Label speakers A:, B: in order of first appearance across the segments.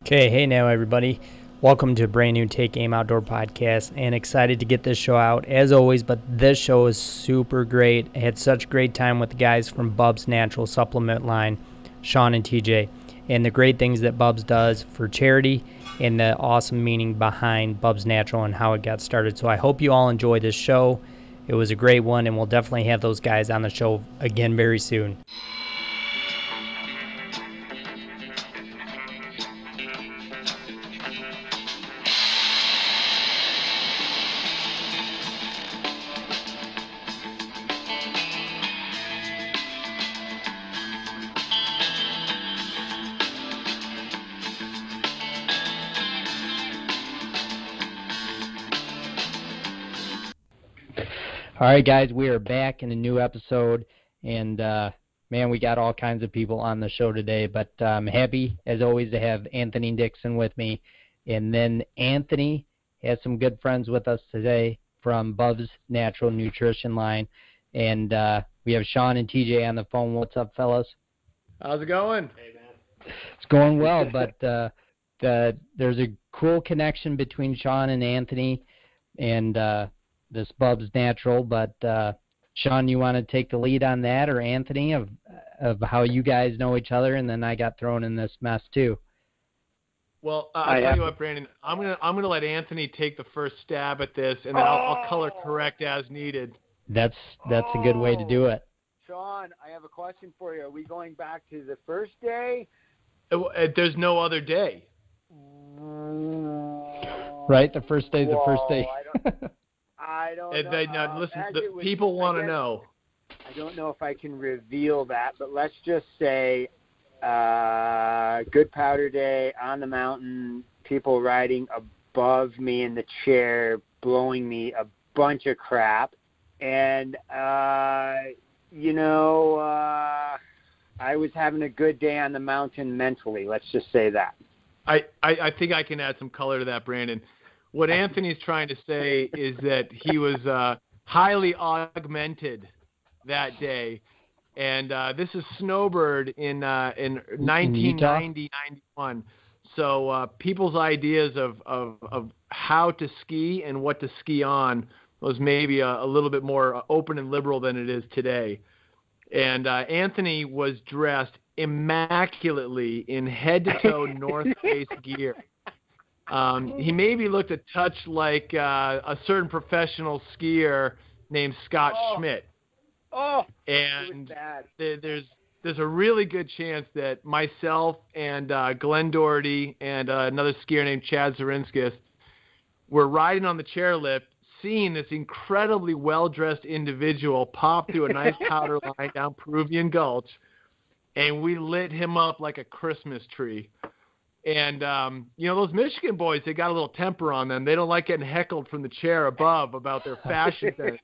A: Okay, hey now everybody. Welcome to a brand new Take Aim Outdoor podcast, and excited to get this show out as always, but this show is super great. I had such a great time with the guys from BUBS Natural supplement line, Sean and TJ, and the great things that BUBS does for charity and the awesome meaning behind BUBS Natural and how it got started. So I hope you all enjoy this show. It was a great one, and we'll definitely have those guys on the show again very soon. All right, guys, we are back in a new episode, and man, we got all kinds of people on the show today, but I'm happy, as always, to have Anthony Dixon with me. And then Anthony has some good friends with us today from BUBS Natural Nutrition line, and we have Sean and TJ on the phone. What's up, fellas?
B: How's it going?
C: Hey, man.
A: It's going well, but there's a cool connection between Sean and Anthony, and this BUBS Natural, but Sean, you want to take the lead on that, or Anthony, of how you guys know each other, and then I got thrown in this mess too.
B: Well, I'll tell you what, Brandon. I'm gonna let Anthony take the first stab at this, and then I'll color correct as needed.
A: That's a good way to do it.
C: Sean, I have a question for you. Are we going back to the first day?
B: There's no other day.
A: Right, the first day's the first day.
C: I don't know.
B: Now, listen, the people want to know.
C: I don't know if I can reveal that, but let's just say good powder day on the mountain, people riding above me in the chair, blowing me a bunch of crap. And, I was having a good day on the mountain mentally. Let's just say that.
B: I think I can add some color to that, Brandon. What Anthony's trying to say is that he was highly augmented that day, and this is Snowbird in 1990-91. So people's ideas of how to ski and what to ski on was maybe a little bit more open and liberal than it is today. And Anthony was dressed immaculately in head-to-toe North Face gear. He maybe looked a touch like a certain professional skier named Scott Schmidt. And there's a really good chance that myself and Glen Doherty and another skier named Chad Zerinskis were riding on the chairlift, seeing this incredibly well-dressed individual pop through a nice powder line down Peruvian Gulch, and we lit him up like a Christmas tree. And, those Michigan boys, they got a little temper on them. They don't like getting heckled from the chair above about their fashion sense.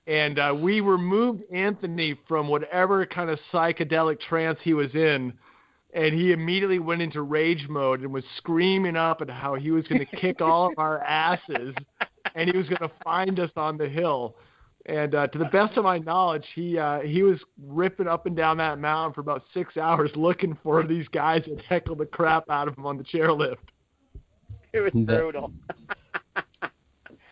B: And we removed Anthony from whatever kind of psychedelic trance he was in, and he immediately went into rage mode and was screaming up at how he was going to kick all of our asses, and he was going to find us on the hill. And to the best of my knowledge, he was ripping up and down that mountain for about 6 hours looking for these guys that heckled the crap out of him on the chairlift.
C: It was brutal.
A: And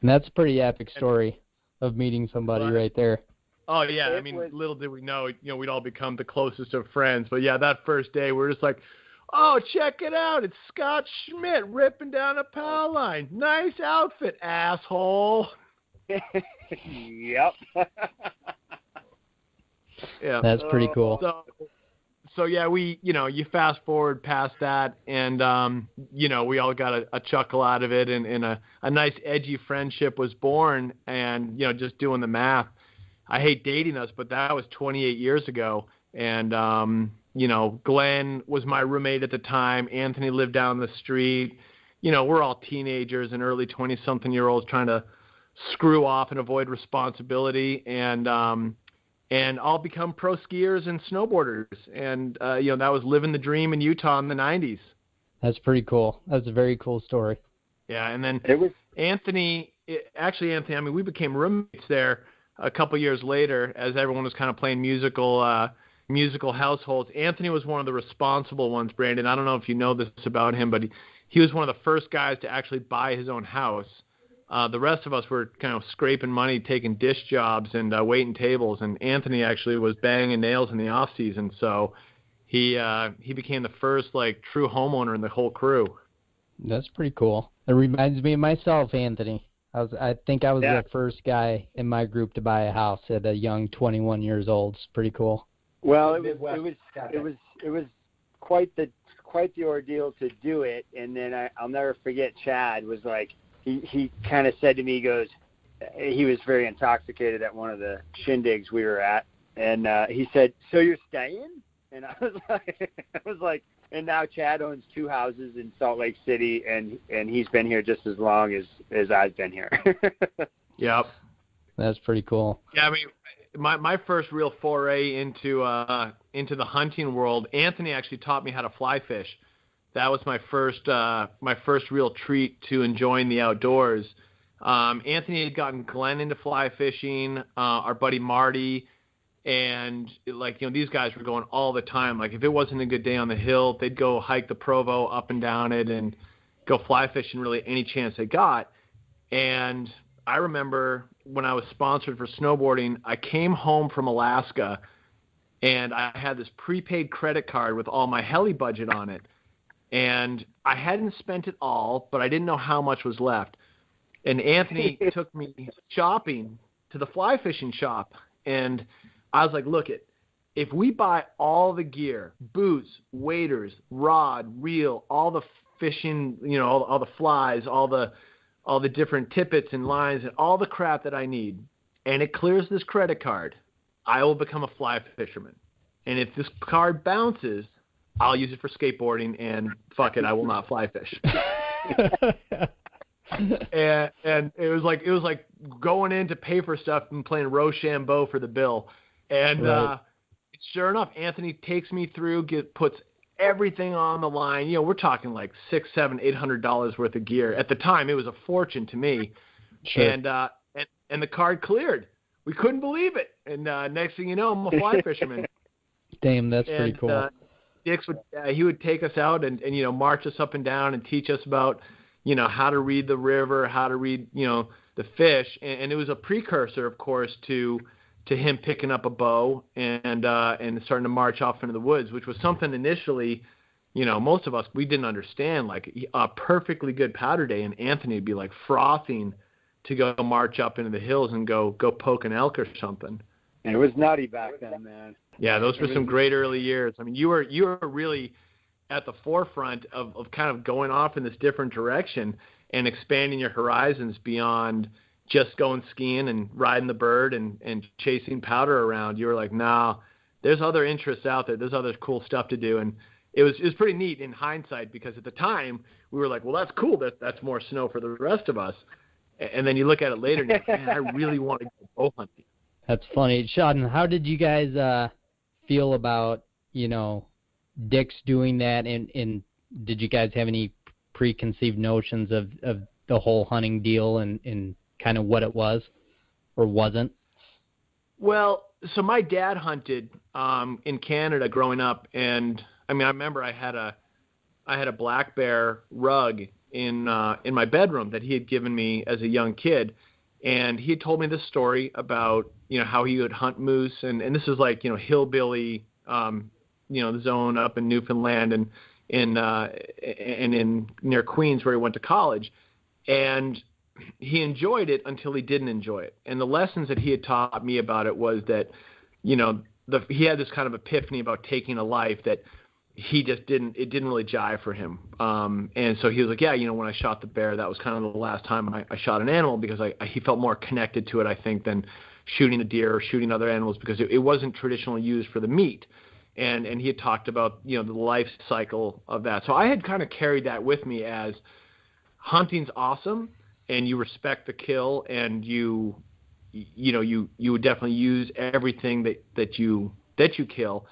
A: that's a pretty epic story of meeting somebody right there.
B: Oh, yeah. Little did we know, we'd all become the closest of friends. But, yeah, that first day, we were just like, oh, check it out. It's Scott Schmidt ripping down a power line. Nice outfit, asshole.
C: Yep.
B: Yeah,
A: that's pretty cool.
B: So yeah, you fast forward past that, and we all got a chuckle out of it, and a nice edgy friendship was born. And just doing the math, I hate dating us, but that was 28 years ago. And Glenn was my roommate at the time. Anthony lived down the street. We're all teenagers and early 20-something-year-olds trying to screw off and avoid responsibility, and all become pro skiers and snowboarders. And that was living the dream in Utah in the 90s.
A: That's pretty cool. That's a very cool story.
B: Yeah, and then Anthony, we became roommates there a couple years later as everyone was kind of playing musical musical households. Anthony was one of the responsible ones, Brandon. I don't know if you know this about him, but he was one of the first guys to actually buy his own house. The rest of us were kind of scraping money, taking dish jobs and waiting tables, and Anthony actually was banging nails in the off season. So he became the first like true homeowner in the whole crew.
A: That's pretty cool. It reminds me of myself, Anthony. I think I was the first guy in my group to buy a house at a young 21 years old. It's pretty cool.
C: Well, it was quite the ordeal to do it, and then I'll never forget. Chad was like, he kind of said to me, he goes, he was very intoxicated at one of the shindigs we were at, and he said, "So you're staying?" And I was like, and now Chad owns 2 houses in Salt Lake City, and he's been here just as long as I've been here.
B: Yep.
A: That's pretty cool.
B: Yeah, I mean, my first real foray into the hunting world, Anthony actually taught me how to fly fish. That was my first real treat to enjoying the outdoors. Anthony had gotten Glenn into fly fishing, our buddy Marty, and these guys were going all the time. Like if it wasn't a good day on the hill, they'd go hike the Provo up and down it and go fly fishing really any chance they got. And I remember when I was sponsored for snowboarding, I came home from Alaska and I had this prepaid credit card with all my heli budget on it. And I hadn't spent it all, but I didn't know how much was left. And Anthony took me shopping to the fly fishing shop. And I was like, look, if we buy all the gear, boots, waders, rod, reel, all the fishing, all the flies, all the different tippets and lines and all the crap that I need, and it clears this credit card, I will become a fly fisherman. And if this card bounces, I'll use it for skateboarding, and fuck it, I will not fly fish. and it was like going in to pay for stuff and playing Rochambeau for the bill. And
A: right.
B: Sure enough, Anthony takes me through, puts everything on the line. We're talking like $600, $700, $800 worth of gear. At the time, it was a fortune to me.
A: Sure.
B: And the card cleared. We couldn't believe it. And next thing you know, I'm a fly fisherman.
A: Damn, that's pretty cool.
B: Dix would take us out and march us up and down and teach us about how to read the river, how to read the fish, and it was a precursor, of course, to him picking up a bow and starting to march off into the woods, which was something initially, most of us, we didn't understand. Like a perfectly good powder day, and Anthony would be like frothing to go march up into the hills and go poke an elk or something.
C: And it was nutty back then, man.
B: Yeah, those were some great early years. I mean, you were really at the forefront of kind of going off in this different direction and expanding your horizons beyond just going skiing and riding the bird and chasing powder around. You were like, nah, there's other interests out there. There's other cool stuff to do. And it was pretty neat in hindsight, because at the time we were like, well, that's cool. That's more snow for the rest of us. And then you look at it later and you're like, man, I really want to go bow hunting.
A: That's funny. Sean, how did you guys feel about, Dix doing that? And did you guys have any preconceived notions of the whole hunting deal and kind of what it was or wasn't?
B: Well, so my dad hunted in Canada growing up, and I mean, I remember I had a black bear rug in my bedroom that he had given me as a young kid, and he had told me this story about how he would hunt moose, and this is like hillbilly the zone up in Newfoundland and in near Queens where he went to college, and he enjoyed it until he didn't enjoy it. And the lessons that he had taught me about it was that, he had this kind of epiphany about taking a life that it didn't really jive for him. And so he was like, yeah, when I shot the bear, that was kind of the last time I shot an animal, because he felt more connected to it, I think, than shooting a deer or shooting other animals, because it wasn't traditionally used for the meat. And he had talked about, the life cycle of that. So I had kind of carried that with me as hunting's awesome, and you respect the kill, and you would definitely use everything that you kill,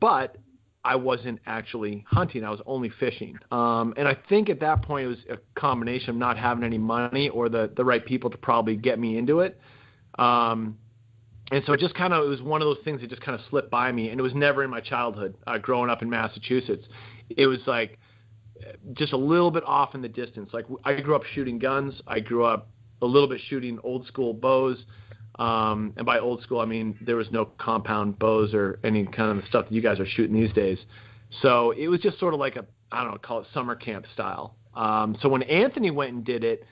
B: but I wasn't actually hunting. I was only fishing. And I think at that point it was a combination of not having any money or the right people to probably get me into it. And so it was one of those things that just kind of slipped by me, and it was never in my childhood growing up in Massachusetts. It was like just a little bit off in the distance. Like I grew up shooting guns. I grew up a little bit shooting old school bows. And by old school, I mean there was no compound bows or any kind of stuff that you guys are shooting these days. So it was just sort of like call it summer camp style. So when Anthony went and did it,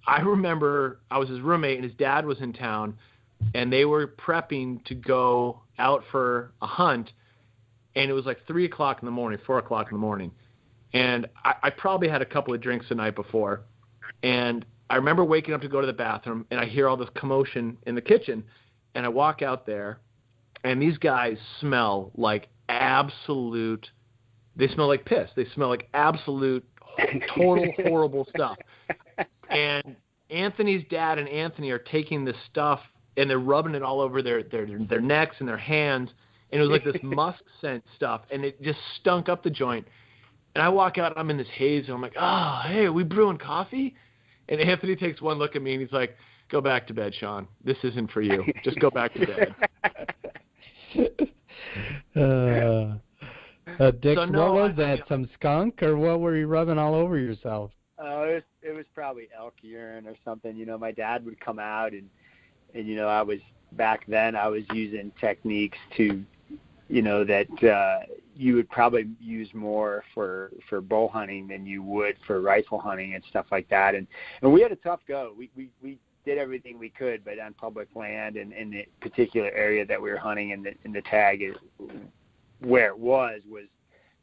B: I remember I was his roommate and his dad was in town, and they were prepping to go out for a hunt, and it was like 3 o'clock in the morning, 4 o'clock in the morning. And I probably had a couple of drinks the night before, and I remember waking up to go to the bathroom, and I hear all this commotion in the kitchen, and I walk out there, and these guys smell like they smell like piss. They smell like absolute, total horrible stuff. And Anthony's dad and Anthony are taking this stuff, and they're rubbing it all over their necks and their hands, and it was like this musk scent stuff, and it just stunk up the joint. And I walk out, and I'm in this haze, and I'm like, oh, hey, are we brewing coffee? And Anthony takes one look at me, and he's like, go back to bed, Sean. This isn't for you. Just go back to bed.
A: Dix,
B: So, no,
A: what was that? Some skunk, or what were you rubbing all over yourself?
C: Oh, it was probably elk urine or something. You know, my dad would come out, and you know, back then I was using techniques to, you know, that you would probably use more for bow hunting than you would for rifle hunting and stuff like that. And we had a tough go. We did everything we could, but on public land and in the particular area that we were hunting in the tag is where it was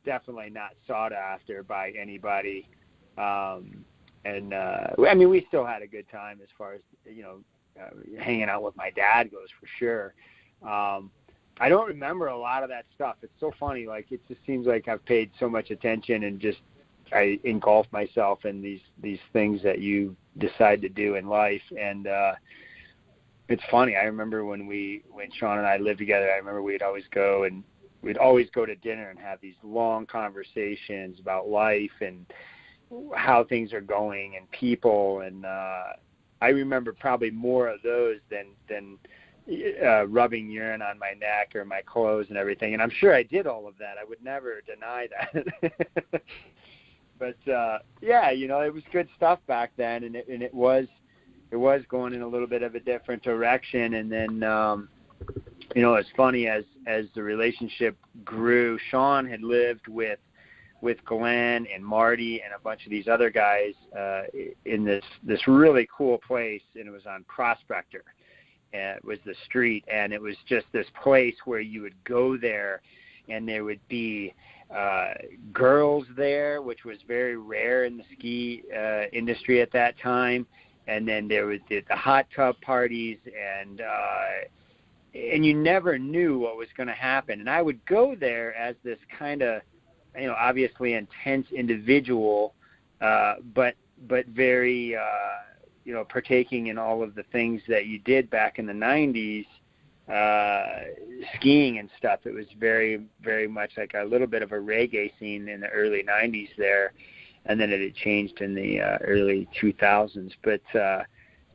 C: definitely not sought after by anybody. I mean, we still had a good time as far as, you know, hanging out with my dad goes for sure. I don't remember a lot of that stuff. It's so funny. Like, it just seems like I've paid so much attention and just I engulf myself in these things that you decide to do in life. And it's funny. I remember when Sean and I lived together, I remember we'd always go to dinner and have these long conversations about life and how things are going and people. And I remember probably more of those than rubbing urine on my neck or my clothes and everything. And I'm sure I did all of that. I would never deny that. But yeah, you know, it was good stuff back then, and it was going in a little bit of a different direction. And then you know, it's funny as the relationship grew. Sean had lived with Glenn and Marty and a bunch of these other guys in this really cool place, and it was on Prospector. It was the street, and it was just this place where you would go there, and there would be girls there, which was very rare in the ski industry at that time. And then there was the hot tub parties, and you never knew what was going to happen. And I would go there as this kind of, you know, obviously intense individual, but very, you know, partaking in all of the things that you did back in the 90s, skiing and stuff. It was very, very much like a little bit of a reggae scene in the early 90s there, and then it had changed in the early 2000s. But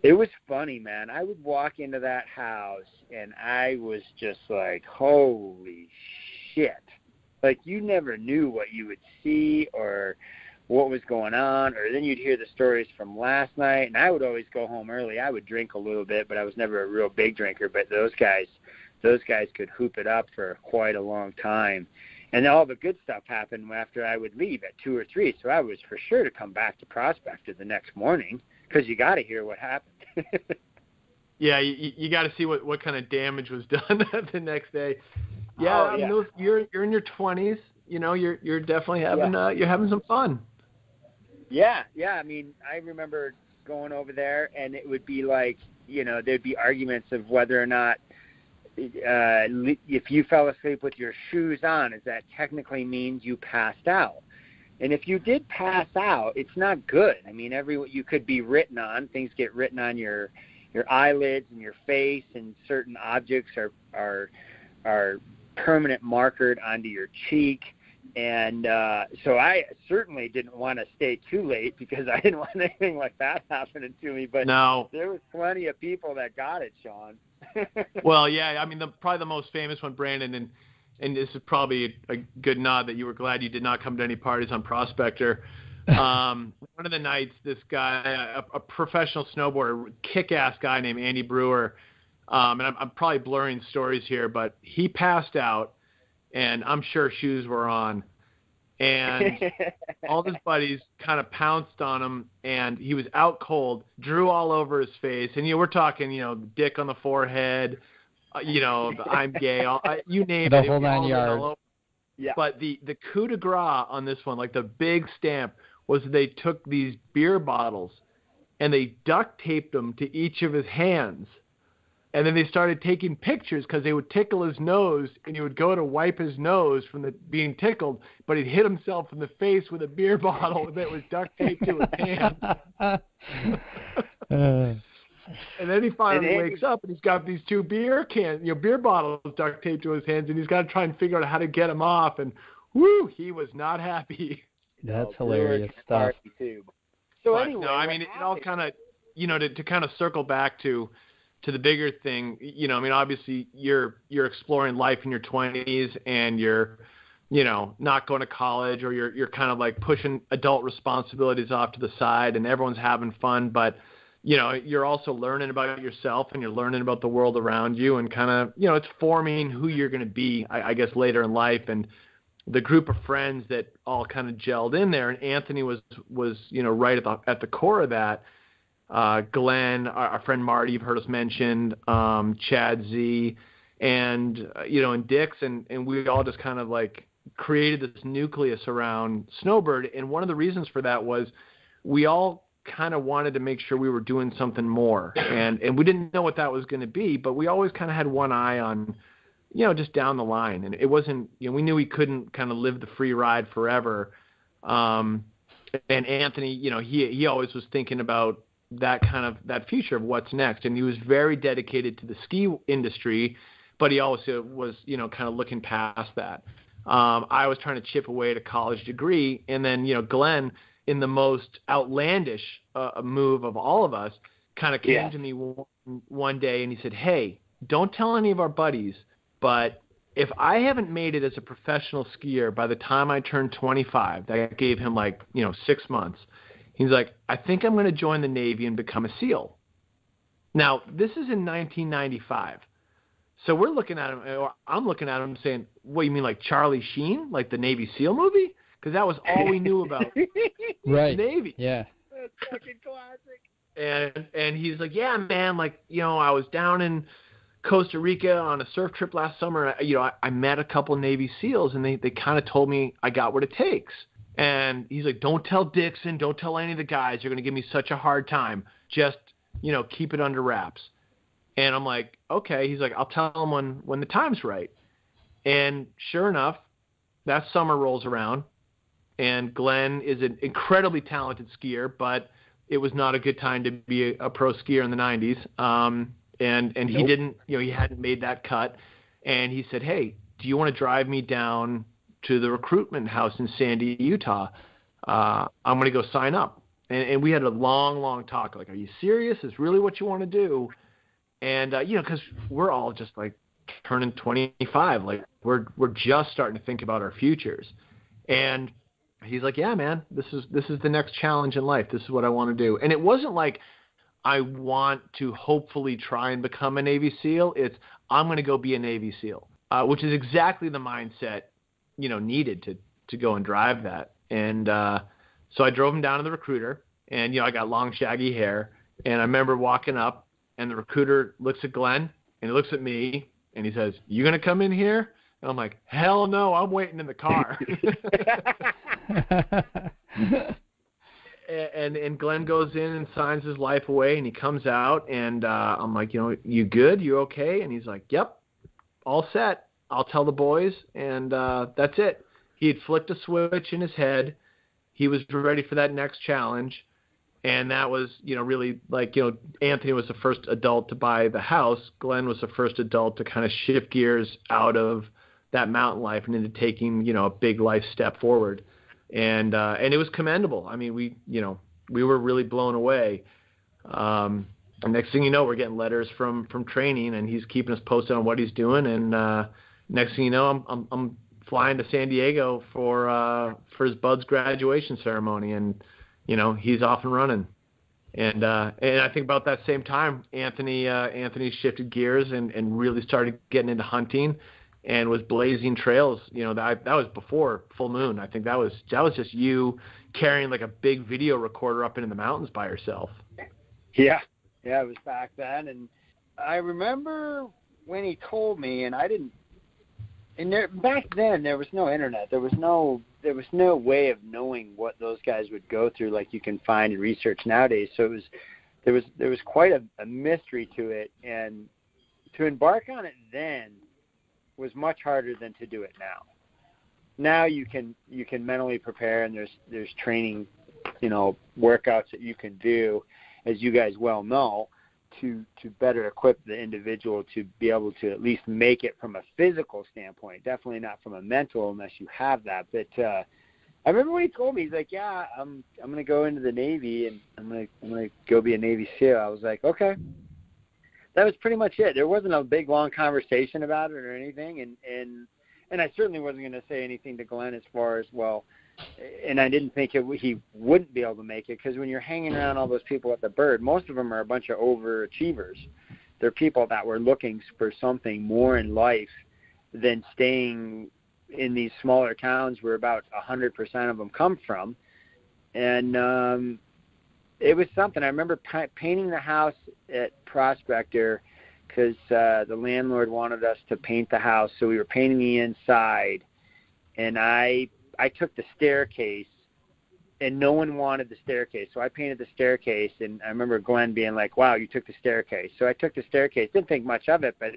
C: it was funny, man. I would walk into that house, and I was just like, holy shit. Like, you never knew what you would see or what was going on, or then you'd hear the stories from last night. And I would always go home early. I would drink a little bit, but I was never a real big drinker. But those guys could hoop it up for quite a long time. And all the good stuff happened after I would leave at 2 or 3. So I was for sure to come back to Prospector the next morning, because you got to hear what happened.
B: Yeah, you got to see what kind of damage was done the next day. Yeah,
C: Oh, yeah.
B: You're in your 20s. You know, you're definitely having you're having some fun.
C: Yeah. I mean, I remember going over there, and it would be like, you know, there'd be arguments of whether or not if you fell asleep with your shoes on, does that technically means you passed out? And if you did pass out, it's not good. I mean, you could be written on. Things get written on your eyelids and your face, and certain objects are permanent markered onto your cheek. And so I certainly didn't want to stay too late, because I didn't want anything like that happening to me. But
B: no,
C: there was plenty of people that got it, Sean.
B: Well, yeah, I mean, probably the most famous one, Brandon, and this is probably a good nod that you were glad you did not come to any parties on Prospector. One of the nights, this guy, a professional snowboarder, kick-ass guy named Andy Brewer, and I'm probably blurring stories here, but he passed out, and I'm sure shoes were on. And all his buddies kind of pounced on him, and he was out cold, drew all over his face. And, we're talking, dick on the forehead, I'm gay, you name
A: the
B: it.
A: Whole 9 yards.
C: Yeah.
B: But the coup de grace on this one, like the big stamp, was they took these beer bottles and they duct taped them to each of his hands. And then they started taking pictures because they would tickle his nose, and he would go to wipe his nose from being tickled, but he'd hit himself in the face with a beer bottle that was duct taped to his hand. And then he finally wakes up, and he's got these two beer bottles duct taped to his hands, and he's got to try and figure out how to get them off. And whoo, he was not happy.
A: That's hilarious stuff.
C: So
B: but,
C: anyway,
B: no, I mean, it all kind of, to kind of circle back to the bigger thing, I mean, obviously you're exploring life in your 20s, and you're, not going to college, or you're kind of like pushing adult responsibilities off to the side, and everyone's having fun, but you're also learning about yourself, and you're learning about the world around you, and kind of, it's forming who you're going to be, I guess, later in life. And the group of friends that all kind of gelled in there, and Anthony was right at the core of that. Glenn, our friend Marty, you've heard us mention, Chad Z, and and Dix, and we all just kind of like created this nucleus around Snowbird. And one of the reasons for that was we all kind of wanted to make sure we were doing something more, and we didn't know what that was going to be, but we always kind of had one eye on just down the line. And it wasn't, we knew we couldn't kind of live the free ride forever. And Anthony, he always was thinking about that future of what's next. And he was very dedicated to the ski industry, but he also was, kind of looking past that. I was trying to chip away at a college degree. And then, Glenn, in the most outlandish move of all of us, kind of came to me one day, and he said, "Hey, don't tell any of our buddies, but if I haven't made it as a professional skier by the time I turn 25, that gave him 6 months. He's like, I think I'm going to join the Navy and become a SEAL." Now, this is in 1995. So we're looking at him, or I'm looking at him saying, what, you mean like Charlie Sheen, like the Navy SEAL movie? Because that was all we knew about
A: right.
B: the Navy.
A: Yeah.
C: That's fucking classic.
B: And he's like, yeah, man, I was down in Costa Rica on a surf trip last summer. I met a couple Navy SEALs, and they kind of told me I got what it takes. And he's like, don't tell Dixon, don't tell any of the guys. You're going to give me such a hard time. Just, keep it under wraps. And I'm like, okay. He's like, I'll tell them when the time's right. And sure enough, that summer rolls around, and Glenn is an incredibly talented skier, but it was not a good time to be a pro skier in the 90s. And nope. He didn't, he hadn't made that cut. And he said, hey, do you want to drive me down to the recruitment house in Sandy, Utah? I'm going to go sign up. And we had a long, long talk. Like, are you serious? Is really what you want to do? And, because we're all just like turning 25. Like we're just starting to think about our futures. And he's like, yeah, man, this is the next challenge in life. This is what I want to do. And it wasn't like, I want to hopefully try and become a Navy SEAL. It's, I'm going to go be a Navy SEAL, which is exactly the mindset, needed to go and drive that. And so I drove him down to the recruiter, and, I got long, shaggy hair. And I remember walking up, and the recruiter looks at Glenn, and he looks at me, and he says, you going to come in here? And I'm like, hell no, I'm waiting in the car. And Glenn goes in and signs his life away, and he comes out, and I'm like, you good? You okay? And he's like, yep, all set. I'll tell the boys, and that's it. He had flicked a switch in his head. He was ready for that next challenge, and that was, really Anthony was the first adult to buy the house. Glenn was the first adult to kind of shift gears out of that mountain life and into taking, a big life step forward. And it was commendable. I mean, we were really blown away.
C: Oh
B: next thing you know, we're getting letters from training, and he's keeping us posted on what he's doing. And next thing you know, I'm flying to San Diego for his BUBS graduation ceremony, and he's off and running. And I think about that same time, Anthony shifted gears and really started getting into hunting, and was blazing trails. That was before full moon. I think that was just you carrying like a big video recorder up into the mountains by yourself.
C: Yeah, it was back then, and I remember when he told me, and I didn't. And back then there was no internet. There was no way of knowing what those guys would go through like you can find and research nowadays. So there was quite a mystery to it, and to embark on it then was much harder than to do it now. Now you can mentally prepare, and there's training, workouts that you can do, as you guys well know, to better equip the individual to be able to at least make it from a physical standpoint. Definitely not from a mental, unless you have that. But I remember when he told me, he's like, "Yeah, I'm going to go into the Navy, and I'm going to go be a Navy SEAL." I was like, "Okay." That was pretty much it. There wasn't a big long conversation about it or anything, and I certainly wasn't going to say anything to Glenn as far as, well, and I didn't think he wouldn't be able to make it, because when you're hanging around all those people at the Bird, most of them are a bunch of overachievers. They're people that were looking for something more in life than staying in these smaller towns where about 100% of them come from. And it was something. I remember painting the house at Prospector because the landlord wanted us to paint the house, so we were painting the inside, and I took the staircase, and no one wanted the staircase. So I painted the staircase, and I remember Glenn being like, "Wow, you took the staircase." So I took the staircase. Didn't think much of it, but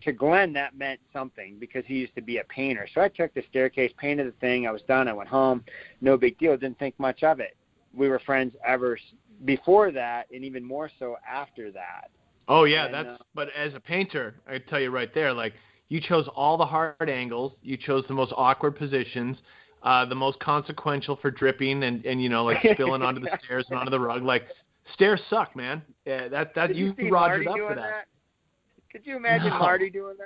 C: to Glenn that meant something because he used to be a painter. So I took the staircase, painted the thing. I was done. I went home. No big deal. Didn't think much of it. We were friends ever before that, and even more so after that.
B: Oh, yeah, but as a painter, I tell you right there, like, you chose all the hard angles. You chose the most awkward positions, the most consequential for dripping and like spilling onto the stairs and onto the rug. Like, stairs suck, man. Yeah, that you rogered up for that.
C: Could you imagine Marty doing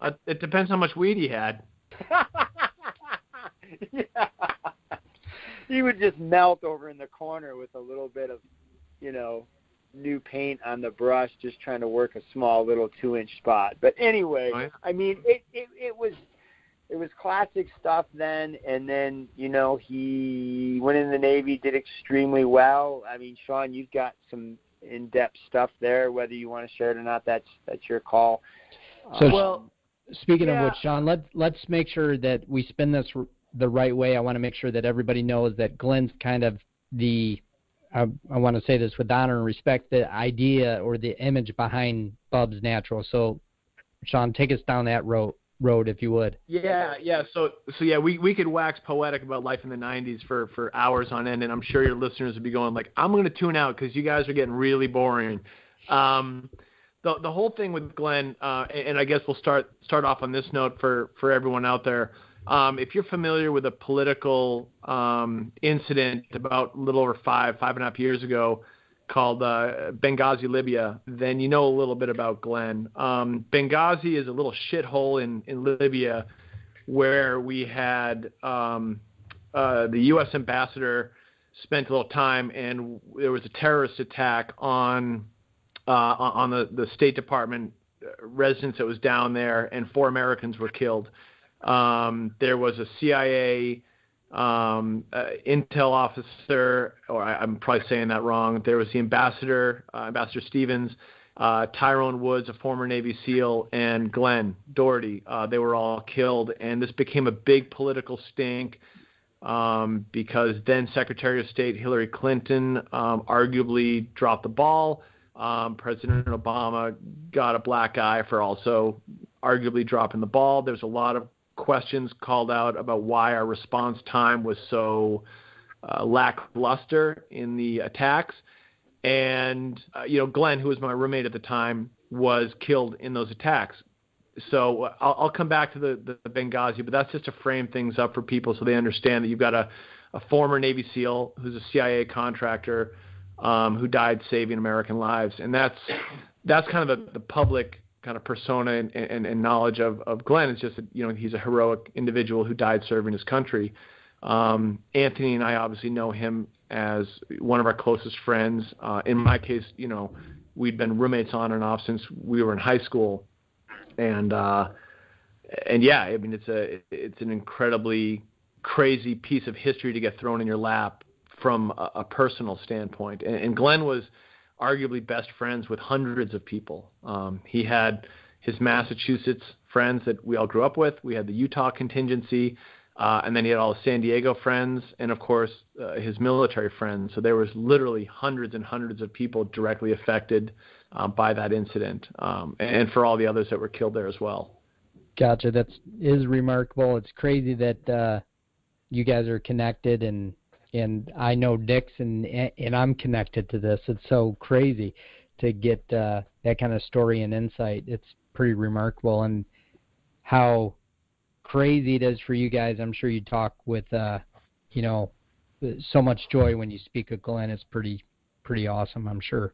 C: that?
B: It depends how much weed he had.
C: Yeah. He would just melt over in the corner with a little bit of, new paint on the brush, just trying to work a small little 2-inch spot. But anyway, I mean, it was classic stuff then. And then, he went in the Navy, did extremely well. I mean, Sean, you've got some in-depth stuff there. Whether you want to share it or not, that's your call.
A: So, speaking of which, Sean, let's make sure that we spin this the right way. I want to make sure that everybody knows that Glenn's kind of I want to say this with honor and respect, the idea or the image behind BUBS Natural. So, Sean, take us down that road if you would.
B: Yeah. So we could wax poetic about life in the 90s for hours on end, and I'm sure your listeners would be going like, I'm going to tune out because you guys are getting really boring. The whole thing with Glenn, and I guess we'll start off on this note for everyone out there. If you're familiar with a political incident about a little over 5.5 years ago called Benghazi, Libya, then you know a little bit about Glenn. Benghazi is a little shithole in Libya where we had the U.S. ambassador spent a little time, and there was a terrorist attack on the State Department residence that was down there, and 4 Americans were killed. There was a CIA intel officer, or I'm probably saying that wrong. There was the ambassador, Ambassador Stevens, Tyrone Woods, a former Navy SEAL, and Glen Doherty. They were all killed, and this became a big political stink because then Secretary of State Hillary Clinton arguably dropped the ball. President Obama got a black eye for also arguably dropping the ball. There's a lot of questions called out about why our response time was so lackluster in the attacks. And, Glenn, who was my roommate at the time, was killed in those attacks. So I'll come back to the Benghazi, but that's just to frame things up for people so they understand that you've got a former Navy SEAL who's a CIA contractor who died saving American lives. And that's kind of the public kind of persona and knowledge of Glenn. It's just that, he's a heroic individual who died serving his country. Anthony and I obviously know him as one of our closest friends. In my case, we'd been roommates on and off since we were in high school. And yeah, I mean, it's an incredibly crazy piece of history to get thrown in your lap from a personal standpoint. And Glenn was arguably best friends with hundreds of people. He had his Massachusetts friends that we all grew up with. We had the Utah contingency, and then he had all his San Diego friends, and of course his military friends. So there was literally hundreds and hundreds of people directly affected by that incident, and for all the others that were killed there as well.
A: Gotcha. That is remarkable. It's crazy that you guys are connected, and I know Dix, and I'm connected to this. It's so crazy to get that kind of story and insight. It's pretty remarkable, and how crazy it is for you guys. I'm sure you talk with so much joy when you speak of Glenn. It's pretty awesome, I'm sure.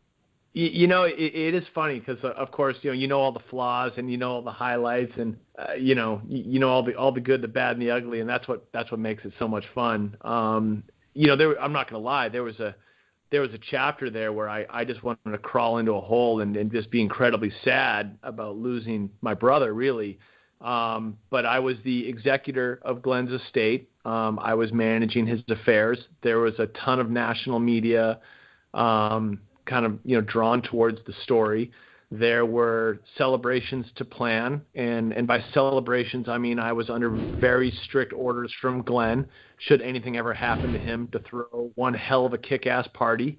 B: It is funny because, of course, all the flaws and all the highlights, and all the good, the bad, and the ugly, and that's what makes it so much fun. I'm not going to lie, there was a chapter there where I just wanted to crawl into a hole and just be incredibly sad about losing my brother, really. But I was the executor of Glenn's estate. I was managing his affairs. There was a ton of national media kind of drawn towards the story. There were celebrations to plan, and by celebrations I mean I was under very strict orders from Glenn, should anything ever happen to him, to throw one hell of a kick-ass party.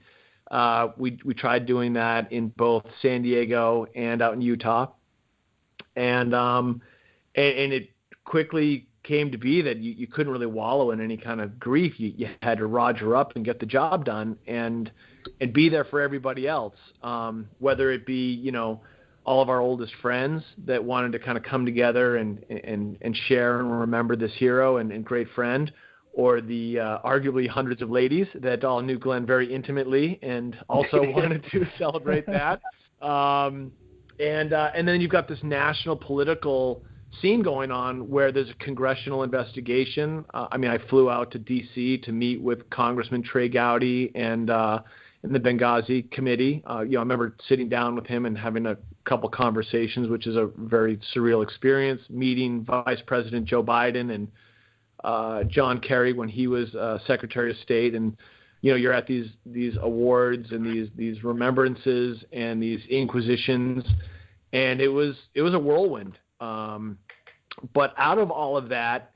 B: We tried doing that in both San Diego and out in Utah, and it quickly came to be that you couldn't really wallow in any kind of grief. You had to roger up and get the job done, and be there for everybody else, whether it be all of our oldest friends that wanted to kind of come together and share and remember this hero and great friend, or the arguably hundreds of ladies that all knew Glenn very intimately and also wanted to celebrate that. And then you've got this national political scene going on where there's a congressional investigation. I flew out to D.C. to meet with Congressman Trey Gowdy and in the Benghazi committee. I remember sitting down with him and having a couple conversations, which is a very surreal experience, meeting Vice President Joe Biden and John Kerry when he was Secretary of State. And, you're at these awards and these remembrances and these inquisitions, and it was a whirlwind. But out of all of that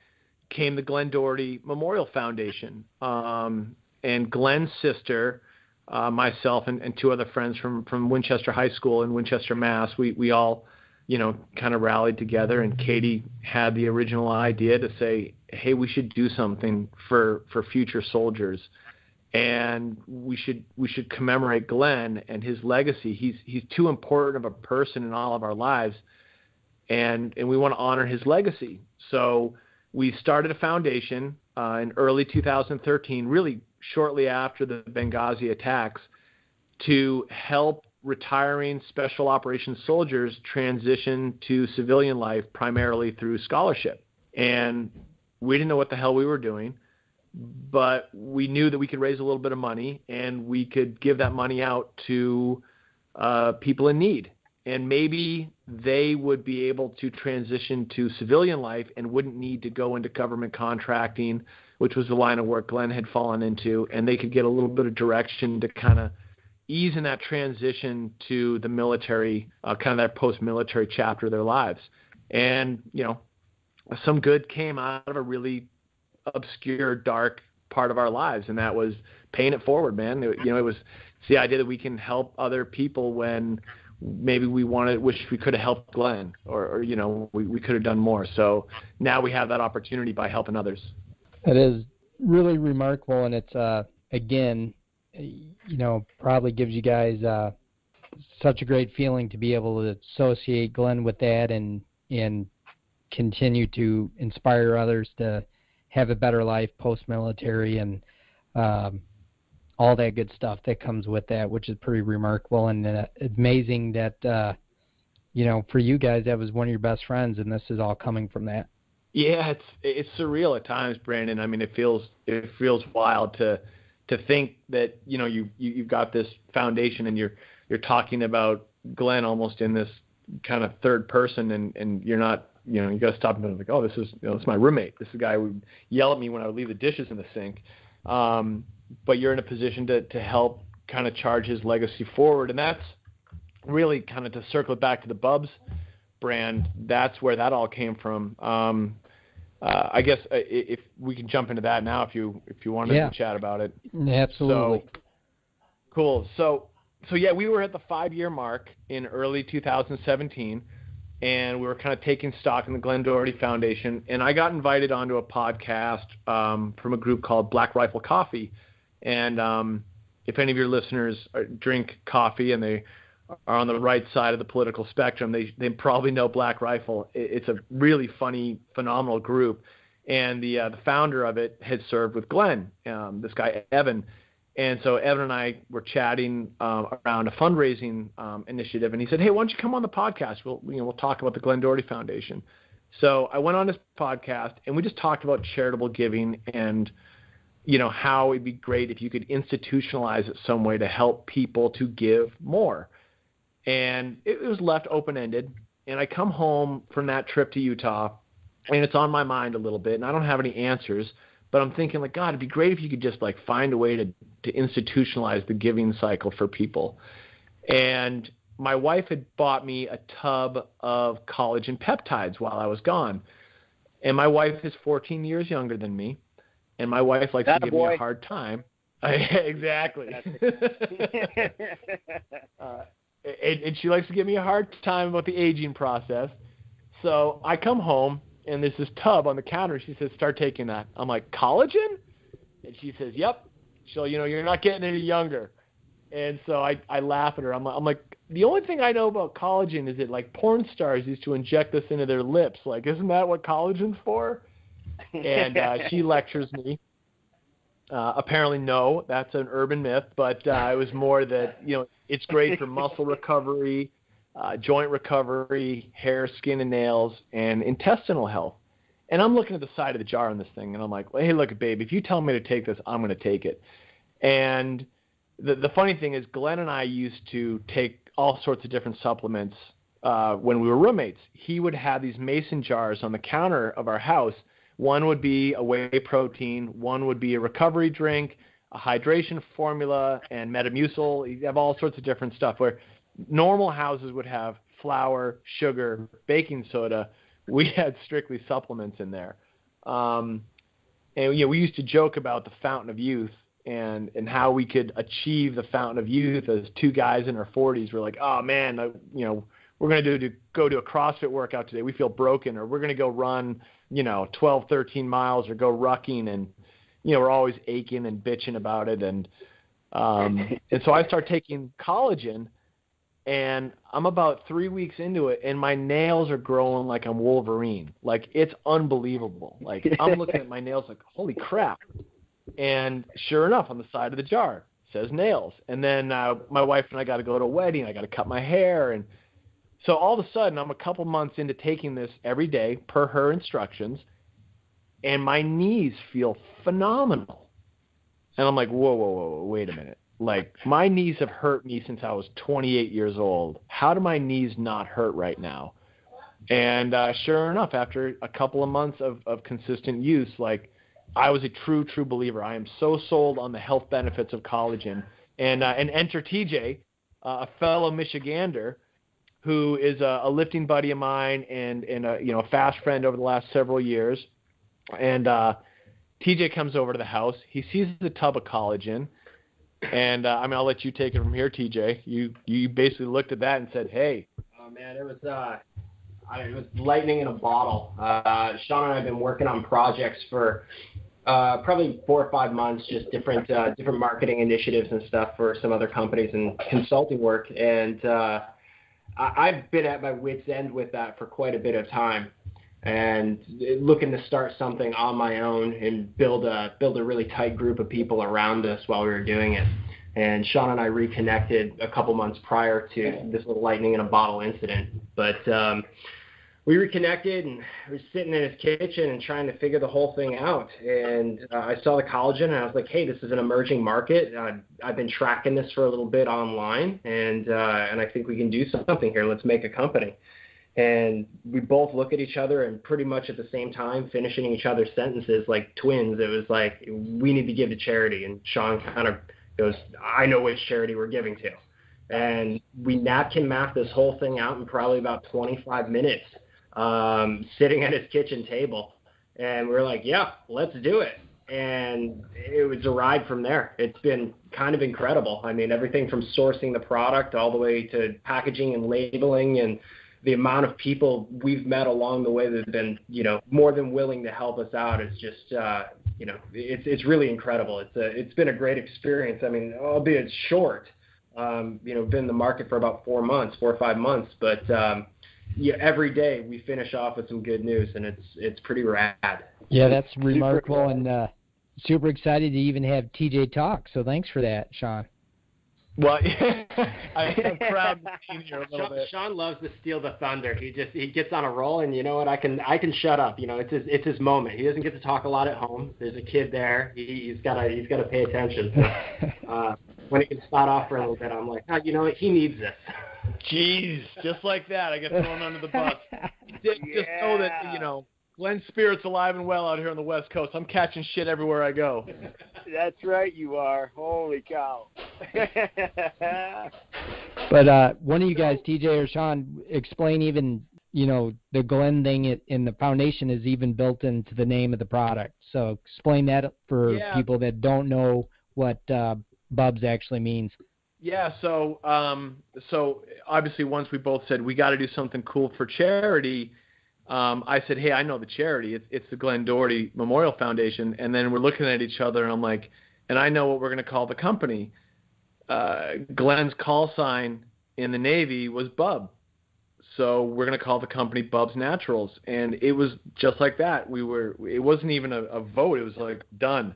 B: came the Glen Doherty Memorial Foundation. And Glenn's sister, myself and two other friends from Winchester High School in Winchester, Mass. We all, kind of rallied together, and Katie had the original idea to say, hey, we should do something for future soldiers, and we should commemorate Glenn and his legacy. He's too important of a person in all of our lives, and we want to honor his legacy. So we started a foundation in early 2013, really shortly after the Benghazi attacks, to help retiring special operations soldiers transition to civilian life primarily through scholarship. And we didn't know what the hell we were doing, but we knew that we could raise a little bit of money and we could give that money out to people in need. And maybe they would be able to transition to civilian life and wouldn't need to go into government contracting, which was the line of work Glenn had fallen into, and they could get a little bit of direction to kind of ease in that transition to the military, kind of that post-military chapter of their lives. And, some good came out of a really obscure, dark part of our lives, and that was paying it forward, man. It was the idea that we can help other people when maybe we wish we could have helped Glenn, or we could have done more. So now we have that opportunity by helping others.
A: It is really remarkable, and it's again, probably gives you guys such a great feeling to be able to associate Glenn with that and continue to inspire others to have a better life post-military. And all that good stuff that comes with that, which is pretty remarkable and amazing that, for you guys, that was one of your best friends, and this is all coming from that.
B: Yeah, it's surreal at times, Brandon. I mean, it feels wild to think that you've got this foundation and you're talking about Glenn almost in this kind of third person, and you're not, you got to stop and be like, oh, this is this is my roommate. This is the guy who would yell at me when I would leave the dishes in the sink. But you're in a position to help kind of charge his legacy forward, and that's really kind of to circle it back to the Bubs brand. That's where that all came from. I guess if we can jump into that now, if you wanted to chat about it.
A: Absolutely.
B: So, cool. So yeah, we were at the 5-year mark in early 2017, and we were kind of taking stock in the Glen Doherty Foundation, and I got invited onto a podcast from a group called Black Rifle Coffee. And if any of your listeners drink coffee and they are on the right side of the political spectrum, they probably know Black Rifle. It's a really funny, phenomenal group. And the founder of it had served with Glenn, this guy, Evan. And so Evan and I were chatting around a fundraising initiative, and he said, hey, why don't you come on the podcast? We'll talk about the Glen Doherty Foundation. So I went on his podcast, and we just talked about charitable giving and how it'd be great if you could institutionalize it some way to help people to give more. And it was left open-ended. And I come home from that trip to Utah, and it's on my mind a little bit, and I don't have any answers, but I'm thinking, like, God, it'd be great if you could just, find a way to institutionalize the giving cycle for people. And my wife had bought me a tub of collagen peptides while I was gone. And my wife is 14 years younger than me, and my wife likes to give me a hard time. Exactly. And she likes to give me a hard time about the aging process. So I come home, and there's this tub on the counter. She says, start taking that. I'm like, collagen? And she says, yep. So, you're not getting any younger. And so I laugh at her. I'm like, the only thing I know about collagen is that, porn stars used to inject this into their lips. Isn't that what collagen's for? And she lectures me. Apparently, no, that's an urban myth, but it was more that, it's great for muscle recovery, joint recovery, hair, skin, and nails, and intestinal health. And I'm looking at the side of the jar on this thing, and I'm like, well, hey, look, babe, if you tell me to take this, I'm going to take it. And the funny thing is, Glenn and I used to take all sorts of different supplements when we were roommates. He would have these mason jars on the counter of our house. One would be a whey protein, one would be a recovery drink, a hydration formula, and Metamucil. You have all sorts of different stuff where normal houses would have flour, sugar, baking soda. We had strictly supplements in there. And we used to joke about the fountain of youth and how we could achieve the fountain of youth as two guys in our 40s. We're like, oh, man, we're going to go do a CrossFit workout today. We feel broken, or we're going to go run 12, 13 miles or go rucking, and we're always aching and bitching about it. And so I start taking collagen, and I'm about 3 weeks into it, and my nails are growing like I'm Wolverine. It's unbelievable. I'm looking at my nails like, holy crap. And sure enough, on the side of the jar, it says nails. And then my wife and I got to go to a wedding. I got to cut my hair. And so all of a sudden, I'm a couple months into taking this every day per her instructions, and my knees feel phenomenal. And I'm like, whoa, wait a minute. My knees have hurt me since I was 28 years old. How do my knees not hurt right now? And sure enough, after a couple of months of consistent use, I was a true believer. I am so sold on the health benefits of collagen. And enter TJ, a fellow Michigander, who is a lifting buddy of mine and a fast friend over the last several years. And TJ comes over to the house. He sees the tub of collagen, and I'll let you take it from here, TJ. You basically looked at that and said, "Hey."
D: Oh man, it was lightning in a bottle. Sean and I have been working on projects for probably 4 or 5 months, just different marketing initiatives and stuff for some other companies and consulting work. And I've been at my wit's end with that for quite a bit of time. and looking to start something on my own and build a really tight group of people around us while we were doing it. And Sean and I reconnected a couple months prior to this little lightning in a bottle incident. But we reconnected, and we were sitting in his kitchen and trying to figure the whole thing out. And I saw the collagen, and I was like, hey, this is an emerging market. I've been tracking this for a little bit online, and I think we can do something here. Let's make a company. And we both look at each other and pretty much at the same time finishing each other's sentences like twins. It was like, we need to give to charity. And Sean kind of goes, I know which charity we're giving to. And we napkin mapped this whole thing out in probably about 25 minutes, sitting at his kitchen table. And we were like, yeah, let's do it. And it was a ride from there. It's been kind of incredible. I mean, everything from sourcing the product all the way to packaging and labeling, and the amount of people we've met along the way that have been, more than willing to help us out is just, it's really incredible. It's been a great experience. I mean, albeit short, been in the market for about 4 or 5 months, but every day we finish off with some good news, and it's pretty rad.
A: Yeah, that's remarkable, and super excited to even have TJ talk. So thanks for that, Sean.
B: Well, I'm proud of being here a little bit.
D: Sean loves to steal the thunder. He gets on a roll, and you know what? I can shut up. It's his moment. He doesn't get to talk a lot at home. There's a kid there. He's got to pay attention. So, when he can start off for a little bit, I'm like, you know what? He needs this.
B: Jeez, just like that, I get thrown under the bus. Just know that Glenn's spirit's alive and well out here on the West Coast. I'm catching shit everywhere I go.
C: That's right, you are. Holy cow.
A: But one of you guys, TJ or Sean, explain even, the Glen thing in the foundation is even built into the name of the product. So explain that for people that don't know what BUBS actually means.
B: Yeah, so obviously once we both said we got to do something cool for charity, I said, hey, I know the charity. It's the Glen Doherty Memorial Foundation. And then we're looking at each other, and I'm like, and I know what we're going to call the company. Glenn's call sign in the Navy was Bub. So we're going to call the company BUBS Naturals. And it was just like that. It wasn't even a vote. It was like done.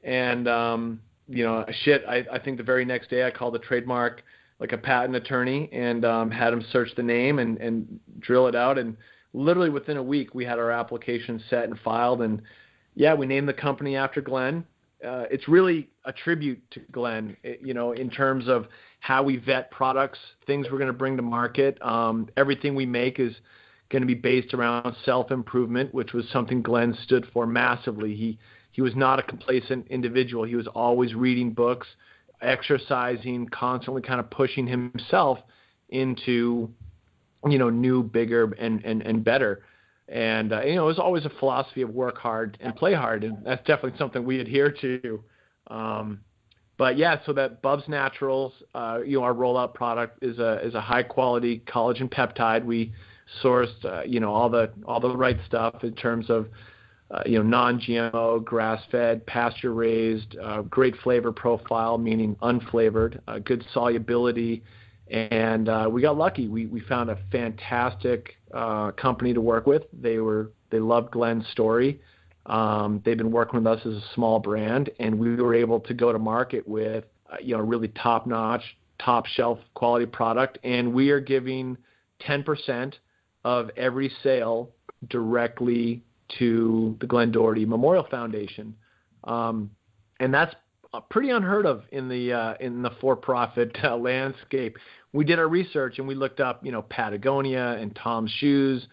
B: And, I think the very next day I called the trademark, like a patent attorney, and had him search the name and drill it out. And literally within a week, we had our application set and filed, and we named the company after Glenn. It's really a tribute to Glenn, in terms of how we vet products, things we're going to bring to market. Everything we make is going to be based around self-improvement, which was something Glenn stood for massively. He was not a complacent individual. He was always reading books, exercising, constantly kind of pushing himself into new, bigger, and better. And, it was always a philosophy of work hard and play hard, and that's definitely something we adhere to. So that BUBS Naturals, our rollout product is a high-quality collagen peptide. We sourced, all the right stuff in terms of, non-GMO, grass-fed, pasture-raised, great flavor profile, meaning unflavored, good solubility. And we got lucky. We found a fantastic company to work with. They loved Glenn's story. They've been working with us as a small brand, and we were able to go to market with really top-notch, top-shelf quality product. And we are giving 10% of every sale directly to the Glen Doherty Memorial Foundation, and that's pretty unheard of in the for-profit landscape. We did our research and we looked up, Patagonia and Tom's Shoes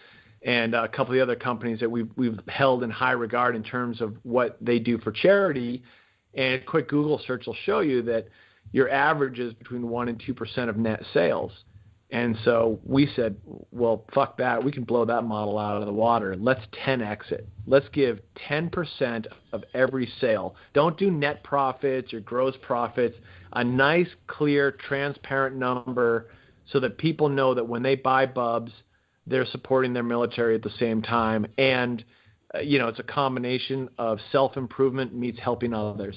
B: and a couple of the other companies that we've held in high regard in terms of what they do for charity. And a quick Google search will show you that your average is between 1% and 2% of net sales. And so we said, well, fuck that. We can blow that model out of the water. Let's 10x it. Let's give 10% of every sale. Don't do net profits or gross profits. A nice, clear, transparent number so that people know that when they buy BUBS, they're supporting their military at the same time. And, it's a combination of self-improvement meets helping others.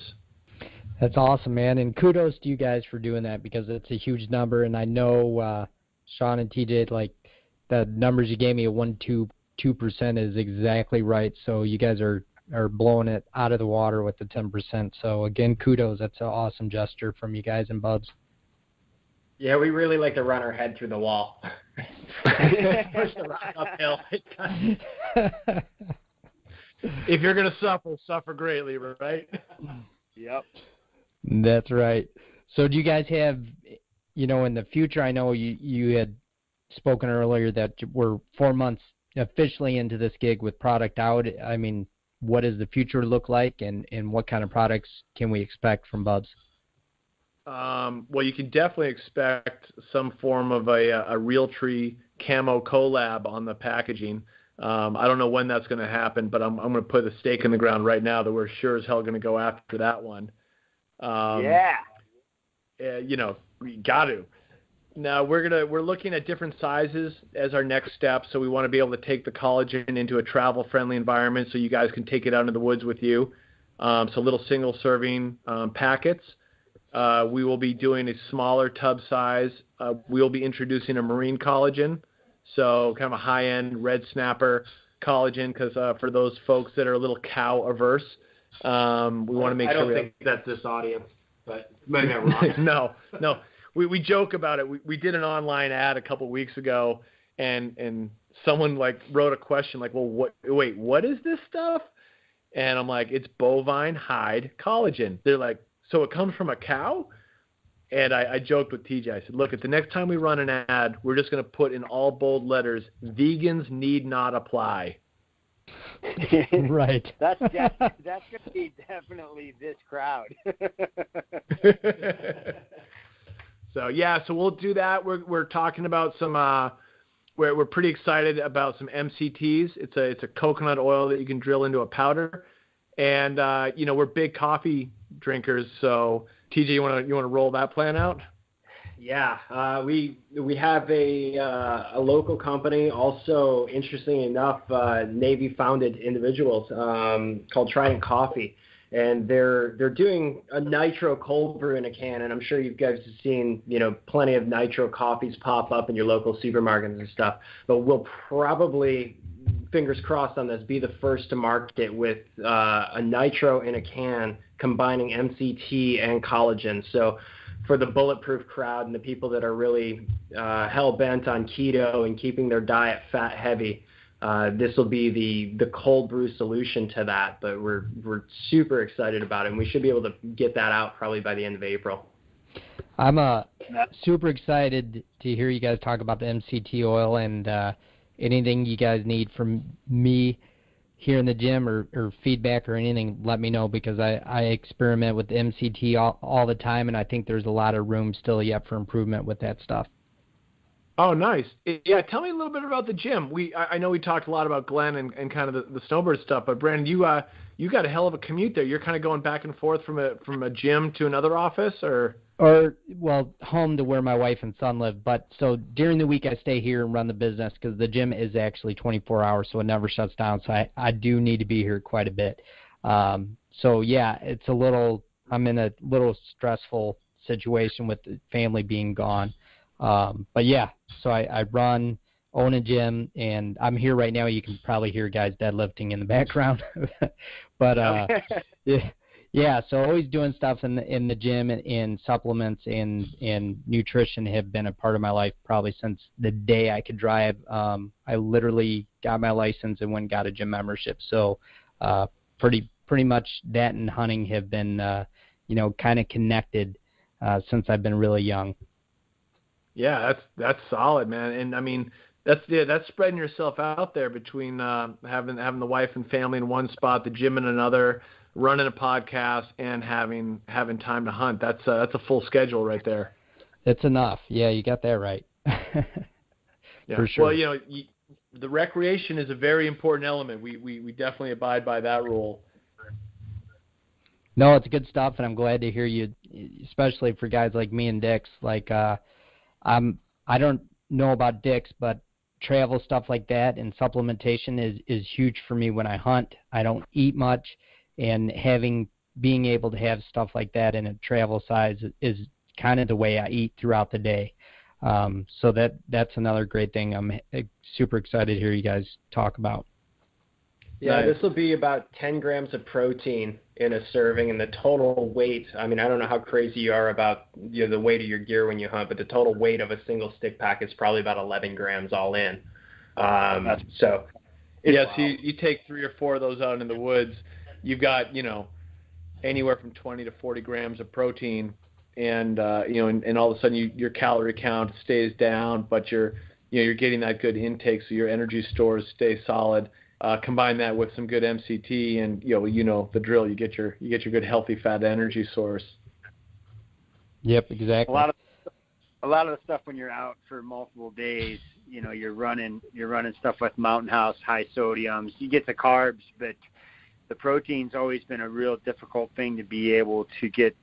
A: That's awesome, man. And kudos to you guys for doing that, because it's a huge number. And I know Sean and TJ, like the numbers you gave me, 1-2 2% is exactly right. So you guys are blowing it out of the water with the 10%. So again, kudos. That's an awesome gesture from you guys and Bubs.
D: Yeah, we really like to run our head through the wall. Push the rock uphill.
B: If you're going to suffer greatly, right?
C: Yep.
A: That's right. So do you guys have, in the future, I know you had spoken earlier that we're 4 months officially into this gig with product out. I mean, what does the future look like, and what kind of products can we expect from Bubs?
B: Well, you can definitely expect some form of a Realtree camo collab on the packaging. I don't know when that's going to happen, but I'm going to put a stake in the ground right now that we're sure as hell going to go after that one. We got to. Now we're looking at different sizes as our next step. So we want to be able to take the collagen into a travel-friendly environment, so you guys can take it out into the woods with you. So little single-serving packets. We will be doing a smaller tub size. We'll be introducing a marine collagen, so kind of a high-end red snapper collagen, because for those folks that are a little cow averse, we want to make sure.
D: I don't think that's this audience, but maybe I'm wrong.
B: No. We joke about it. We did an online ad a couple weeks ago, and someone wrote a question well, what is this stuff? And I'm like, it's bovine hide collagen. They're like, so it comes from a cow? And I joked with TJ. I said, look, if the next time we run an ad, we're just going to put in all bold letters, vegans need not apply.
A: Right.
C: That's going to be definitely this crowd.
B: So we'll do that. We're talking about some. We're pretty excited about some MCTs. It's a coconut oil that you can drill into a powder, and we're big coffee drinkers. So TJ, you want to roll that plan out?
D: Yeah, we have a local company, also interestingly enough, Navy-founded individuals, called Trident Coffee, and they're doing a nitro cold brew in a can. And I'm sure you guys have seen plenty of nitro coffees pop up in your local supermarkets and stuff. But we'll probably, fingers crossed on this, be the first to market with a nitro in a can combining MCT and collagen. So for the bulletproof crowd and the people that are really hell-bent on keto and keeping their diet fat-heavy, this will be the cold brew solution to that. But we're super excited about it, and we should be able to get that out probably by the end of April.
A: I'm super excited to hear you guys talk about the MCT oil, and anything you guys need from me here in the gym or feedback or anything, let me know, because I experiment with MCT all the time, and I think there's a lot of room still yet for improvement with that stuff.
B: Oh, nice. Yeah, tell me a little bit about the gym. I know we talked a lot about Glenn and kind of the snowbird stuff, but Brandon, you got a hell of a commute there. You're kind of going back and forth from a gym to another office, or
A: well, home to where my wife and son live. But so during the week I stay here and run the business, because the gym is actually 24 hours, so it never shuts down. So I do need to be here quite a bit. So yeah, I'm in a little stressful situation with the family being gone. But yeah, so I run, own a gym, and I'm here right now. You can probably hear guys deadlifting in the background. But yeah, so always doing stuff in the gym, and supplements and nutrition have been a part of my life probably since the day I could drive. I literally got my license and went and got a gym membership. So pretty much that and hunting have been kind of connected since I've been really young.
B: Yeah, that's solid, man. And I mean, that's spreading yourself out there between having the wife and family in one spot, the gym in another, running a podcast, and having time to hunt. That's a full schedule right there.
A: It's enough. Yeah, you got that right.
B: Yeah.
A: For sure.
B: Well, the recreation is a very important element. We definitely abide by that rule.
A: No, it's good stuff, and I'm glad to hear you, especially for guys like me and Dix. I don't know about Dix, but travel stuff like that and supplementation is huge for me when I hunt. I don't eat much, and being able to have stuff like that in a travel size is kind of the way I eat throughout the day. So that's another great thing I'm super excited to hear you guys talk about.
D: Yeah, this will be about 10 grams of protein in a serving, and the total weight, I mean, I don't know how crazy you are about the weight of your gear when you hunt, but the total weight of a single stick pack is probably about 11 grams all in. So
B: you take 3 or 4 of those out in the woods, you've got, anywhere from 20 to 40 grams of protein, and and all of a sudden your calorie count stays down, but you're getting that good intake, so your energy stores stay solid. Combine that with some good MCT, and the drill. You get your good healthy fat energy source.
A: Yep, exactly.
C: A lot of the stuff when you're out for multiple days, you're running stuff with Mountain House, high sodiums. You get the carbs, but the protein's always been a real difficult thing to be able to get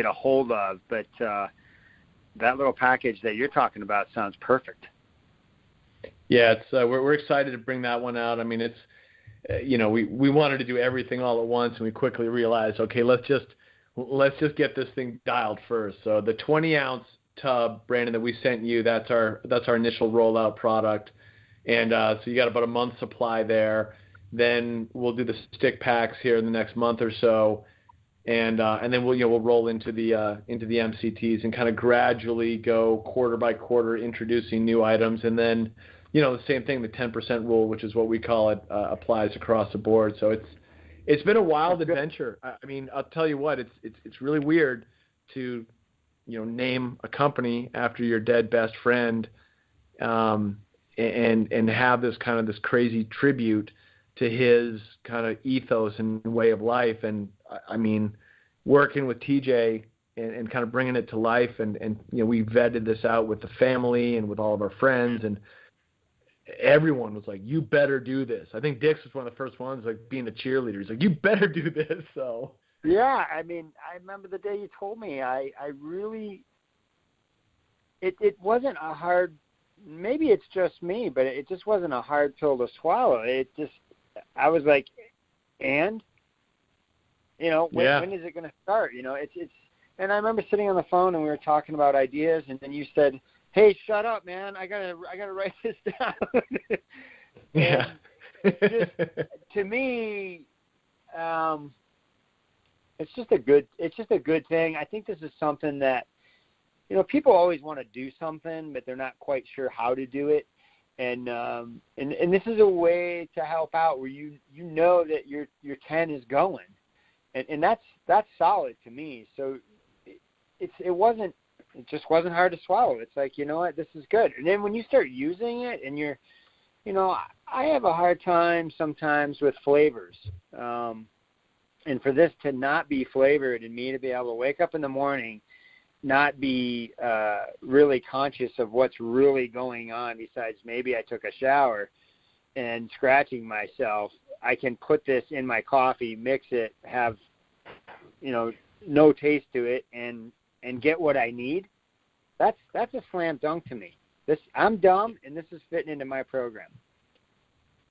C: a hold of. But that little package that you're talking about sounds perfect.
B: Yeah, it's we're excited to bring that one out. I mean, it's we wanted to do everything all at once, and we quickly realized, okay, let's just get this thing dialed first. So the 20-ounce tub, Brandon, that we sent you, that's our initial rollout product, and so you got about a month's supply there. Then we'll do the stick packs here in the next month or so, and then we'll roll into the MCTs and kind of gradually go quarter by quarter introducing new items, and then the same thing, the 10% rule, which is what we call it, applies across the board. So it's been a wild adventure. I mean, I'll tell you what, it's really weird to name a company after your dead best friend, and have this crazy tribute to his kind of ethos and way of life. And I mean, working with TJ and kind of bringing it to life, and we vetted this out with the family and with all of our friends, and everyone was like, you better do this. I think Dix was one of the first ones, like, being a cheerleader. He's like, you better do this. So
C: yeah, I mean, I remember the day you told me. I really, it wasn't a hard, maybe it's just me, but it just wasn't a hard pill to swallow. I was like, when is it going to start? It's and I remember sitting on the phone and we were talking about ideas, and then you said, hey, shut up, man, I gotta write this down.
B: Yeah.
C: Just, to me, it's just a good thing. I think this is something that, people always want to do something, but they're not quite sure how to do it. And this is a way to help out where you know that your 10 is going, and that's solid to me. So it just wasn't hard to swallow. It's like, you know what, this is good. And then when you start using it, and I have a hard time sometimes with flavors, and for this to not be flavored, and me to be able to wake up in the morning, not be really conscious of what's really going on besides maybe I took a shower and scratching myself, I can put this in my coffee, mix it, have no taste to it, and get what I need. That's a slam dunk to me. I'm dumb, and this is fitting into my program.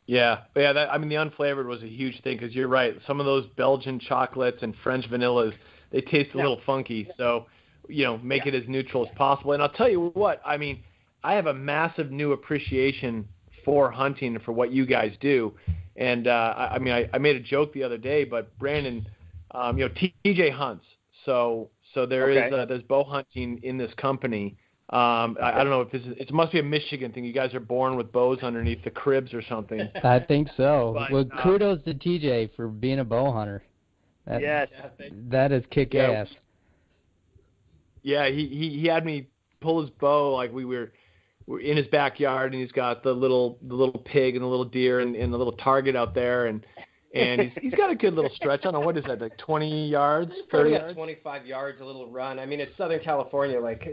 B: Yeah. The unflavored was a huge thing, because you're right. Some of those Belgian chocolates and French vanillas, they taste a little funky. So, make it as neutral as possible. And I'll tell you what, I mean, I have a massive new appreciation for hunting and for what you guys do. And I made a joke the other day, but Brandon, TJ hunts. So there's bow hunting in this company. I don't know if it must be a Michigan thing. You guys are born with bows underneath the cribs or something.
A: I think so.
B: But,
A: well, kudos to TJ for being a bow hunter.
C: Yes.
A: That is kick-ass.
B: Yeah, he had me pull his bow, like we're in his backyard, and he's got the little pig and the little deer and the little target out there, and he's got a good little stretch. I don't know, what is that, like 20 yards, 30 yards?
D: 25 yards, a little run. I mean, it's Southern California. Like,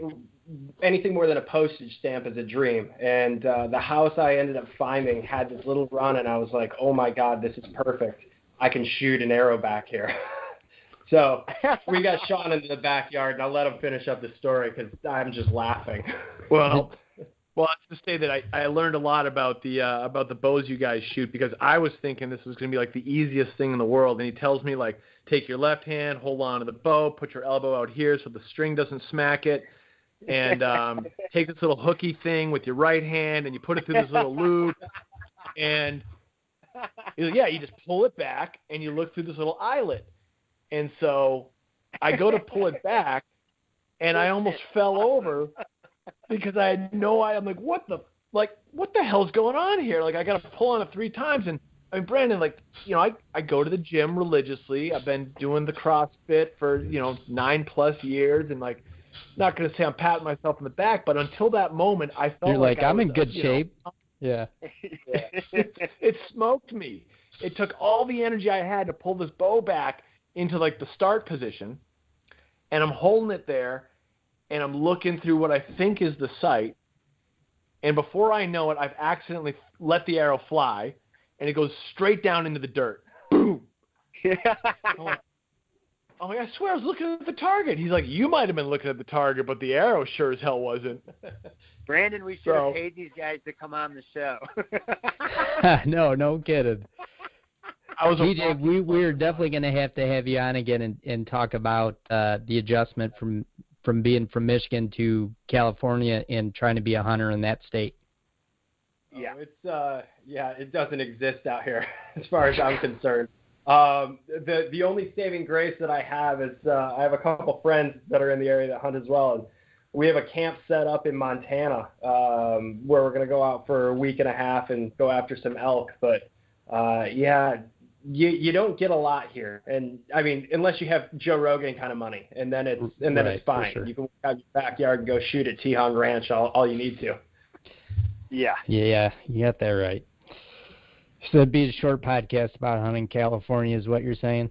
D: anything more than a postage stamp is a dream. And the house I ended up finding had this little run, and I was like, oh my God, this is perfect. I can shoot an arrow back here. So we got Sean into the backyard, and I'll let him finish up the story because I'm just laughing.
B: Well, I have to say that I learned a lot about the bows you guys shoot, because I was thinking this was going to be like the easiest thing in the world. And he tells me, like, take your left hand, hold on to the bow, put your elbow out here so the string doesn't smack it. and take this little hooky thing with your right hand, and you put it through this little loop, and you just pull it back, and you look through this little eyelet. And so I go to pull it back, and I almost fell over because I had no idea. I'm like, what the hell's going on here? Like, I got to pull on it 3 times. And I mean, Brandon, like, I go to the gym religiously. I've been doing the CrossFit for, 9+ years, and like, not going to say I'm patting myself on the back, but until that moment, I felt
A: You're like I'm in good
B: you
A: shape. Yeah.
B: It smoked me. It took all the energy I had to pull this bow back into like the start position, and I'm holding it there, and I'm looking through what I think is the sight, and before I know it, I've accidentally let the arrow fly, and it goes straight down into the dirt. Boom. I'm like, I swear I was looking at the target. He's like, you might have been looking at the target, but the arrow sure as hell wasn't.
C: Brandon, we should have paid these guys to come on the show.
A: No kidding. TJ, we're definitely going to have you on again and talk about the adjustment from being from Michigan to California and trying to be a hunter in that state.
D: Yeah, it doesn't exist out here as far as I'm concerned. The only saving grace that I have is I have a couple friends that are in the area that hunt as well, and we have a camp set up in Montana where we're going to go out for a week and a half and go after some elk. But you don't get a lot here, and I mean, unless you have Joe Rogan kind of money, and then it's fine. Sure. You can walk out your backyard and go shoot at Tejon Ranch all you need to.
C: Yeah,
A: you got that right. So it'd be a short podcast about hunting California, is what you're saying?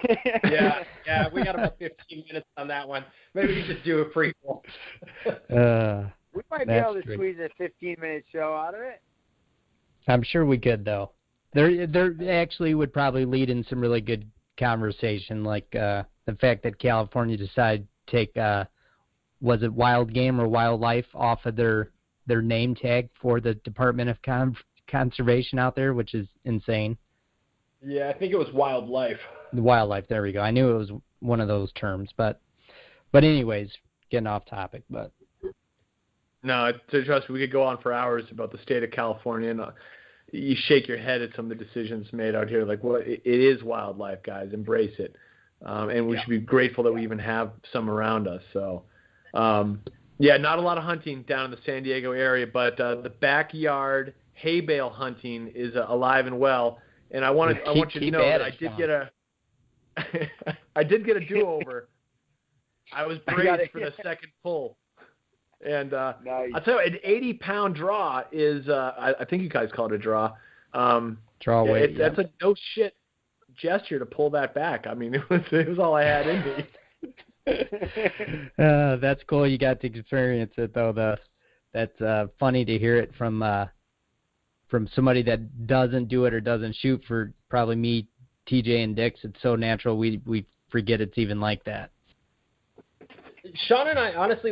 D: Yeah, we got about 15 minutes on that one. Maybe we just do a prequel.
C: We might be able to squeeze a 15-minute show out of it.
A: I'm sure we could, though. There actually would probably lead in some really good conversation, like the fact that California decided to take, was it wild game or wildlife off of their name tag for the Department of Conservation out there, which is insane.
D: Yeah, I think it was wildlife.
A: Wildlife, there we go. I knew it was one of those terms, but anyways, getting off topic. But
B: no, trust me, we could go on for hours about the state of California, and you shake your head at some of the decisions made out here. Like, well, it is wildlife, guys. Embrace it, and we should be grateful that we even have some around us. So, not a lot of hunting down in the San Diego area, but the backyard hay bale hunting is alive and well. And I want you to know that I did get a do-over. I was braced for the second pull. And nice. I'll tell you, an 80-pound draw is, I think you guys call it a draw.
A: Draw weight.
B: That's a no-shit gesture to pull that back. I mean, it was all I had in me.
A: That's cool. You got to experience it, though. That's funny to hear it from somebody that doesn't do it or doesn't shoot. For probably me, TJ, and Dix, it's so natural we forget it's even like that.
D: Sean and I have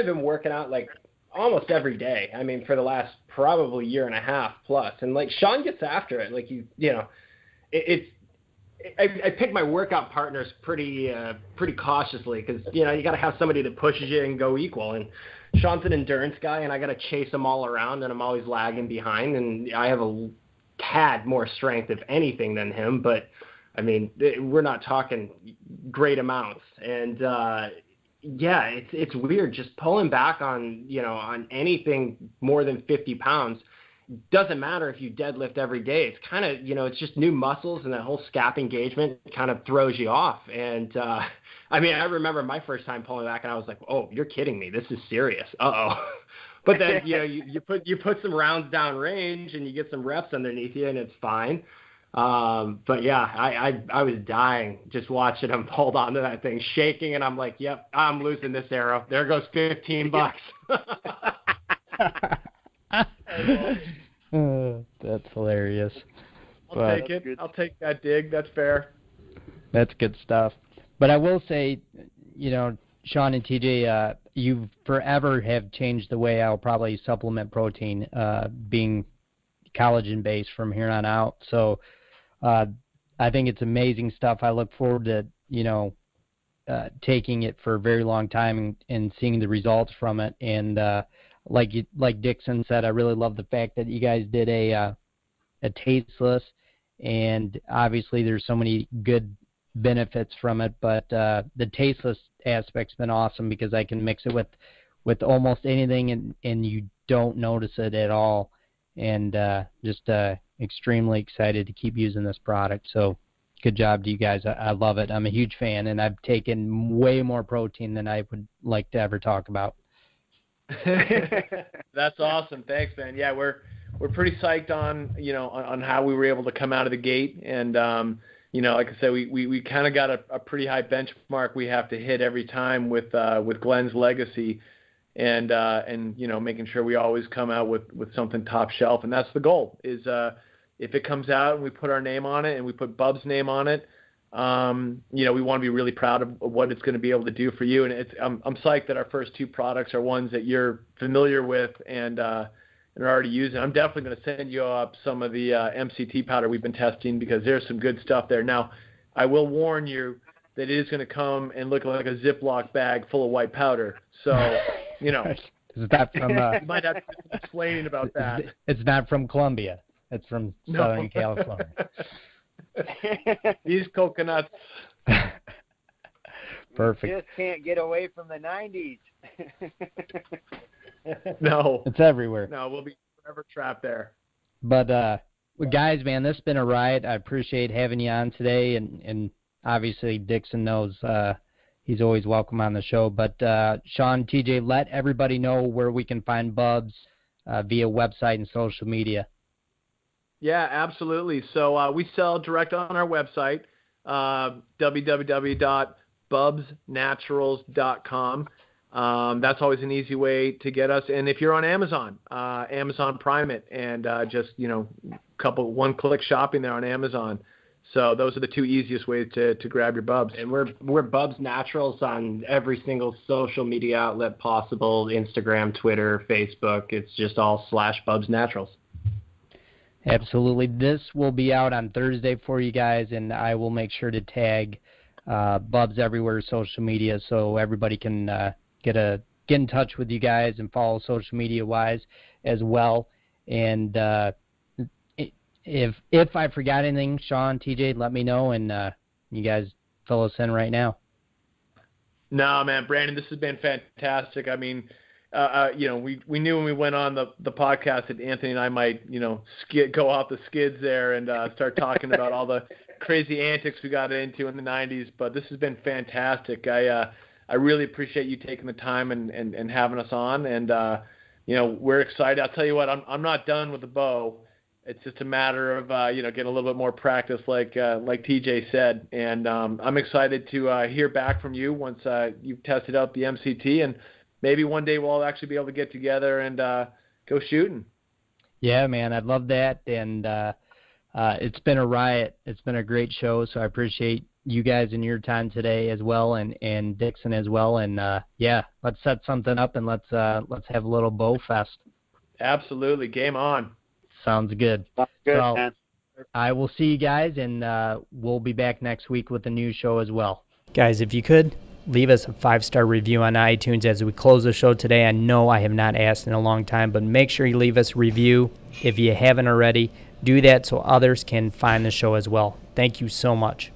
D: been working out like almost every day. I mean, for the last probably year and a half plus. And like Sean gets after it. Like I pick my workout partners pretty cautiously because you got to have somebody that pushes you and go equal. And Sean's an endurance guy, and I got to chase him all around, and I'm always lagging behind. And I have a tad more strength, if anything, than him. But I mean, we're not talking great amounts. And it's weird just pulling back on anything more than 50 pounds. Doesn't matter if you deadlift every day. It's kind of, it's just new muscles, and that whole scap engagement kind of throws you off. And I mean, I remember my first time pulling back, and I was like, "Oh, you're kidding me! This is serious." But then you put some rounds down range, and you get some reps underneath you, and it's fine. But yeah, I was dying just watching him hold on to that thing, shaking, and I'm like, "Yep, I'm losing this arrow. There goes $15."
A: That's hilarious.
B: I'll take it. I'll take that dig. That's fair.
A: That's good stuff. But I will say, Sean and TJ, you forever have changed the way I'll probably supplement protein, being collagen-based from here on out. So I think it's amazing stuff. I look forward to, taking it for a very long time and seeing the results from it. And like Dixon said, I really love the fact that you guys did a tasteless, and obviously there's so many good benefits from it, but the tasteless aspect's been awesome because I can mix it with almost anything, and you don't notice it at all. And just extremely excited to keep using this product. So good job to you guys. I love it. I'm a huge fan, and I've taken way more protein than I would like to ever talk about.
B: That's awesome. Thanks, man. Yeah, we're pretty psyched on on how we were able to come out of the gate, and like I said, we kind of got a pretty high benchmark we have to hit every time with Glen's legacy, and making sure we always come out with something top shelf, and that's the goal. Is if it comes out and we put our name on it and we put Bub's name on it, we want to be really proud of what it's going to be able to do for you. And I'm psyched that our first two products are ones that you're familiar with and are already using. I'm definitely going to send you up some of the MCT powder we've been testing because there's some good stuff there. Now, I will warn you that it is going to come and look like a Ziploc bag full of white powder. So,
A: Is that from,
B: you might have to do some explaining about that.
A: It's not from Colombia. It's from Southern California.
B: These coconuts.
A: Perfect.
C: You just can't get away from the 90s.
B: No.
A: It's everywhere.
B: No, we'll be forever trapped there.
A: But, guys, man, this has been a riot. I appreciate having you on today, and obviously Dixon knows he's always welcome on the show. But, Sean, TJ, let everybody know where we can find Bubs via website and social media.
B: Yeah, absolutely. So we sell direct on our website, www.bubsnaturals.com. That's always an easy way to get us. And if you're on Amazon, Amazon Prime it, and just one-click shopping there on Amazon. So those are the two easiest ways to grab your Bubs.
D: And we're BUBS Naturals on every single social media outlet possible: Instagram, Twitter, Facebook. It's just all /BUBS Naturals.
A: Absolutely. This will be out on Thursday for you guys, and I will make sure to tag Bubs everywhere social media so everybody can get in touch with you guys and follow social media-wise as well. And if I forgot anything, Sean, TJ, let me know, and you guys fill us in right now.
B: No, man, Brandon, this has been fantastic. I mean, we knew when we went on the podcast that Anthony and I might, go off the skids there and start talking about all the crazy antics we got into in the 90s. But this has been fantastic. I really appreciate you taking the time and having us on. And, we're excited. I'll tell you what, I'm not done with the bow. It's just a matter of, getting a little bit more practice like TJ said. And I'm excited to hear back from you once you've tested out the MCT, and maybe one day we'll actually be able to get together and go shooting. Yeah,
A: man, I'd love that. And it's been a riot. It's been a great show, so I appreciate you guys and your time today as well, and Dixon as well. And, let's set something up, and let's have a little bow fest.
B: Absolutely. Game on.
A: Sounds good.
C: Sounds good,
A: so,
C: man.
A: I will see you guys, and we'll be back next week with a new show as well. Guys, if you could, leave us a 5-star review on iTunes as we close the show today. I know I have not asked in a long time, but make sure you leave us a review. If you haven't already, do that so others can find the show as well. Thank you so much.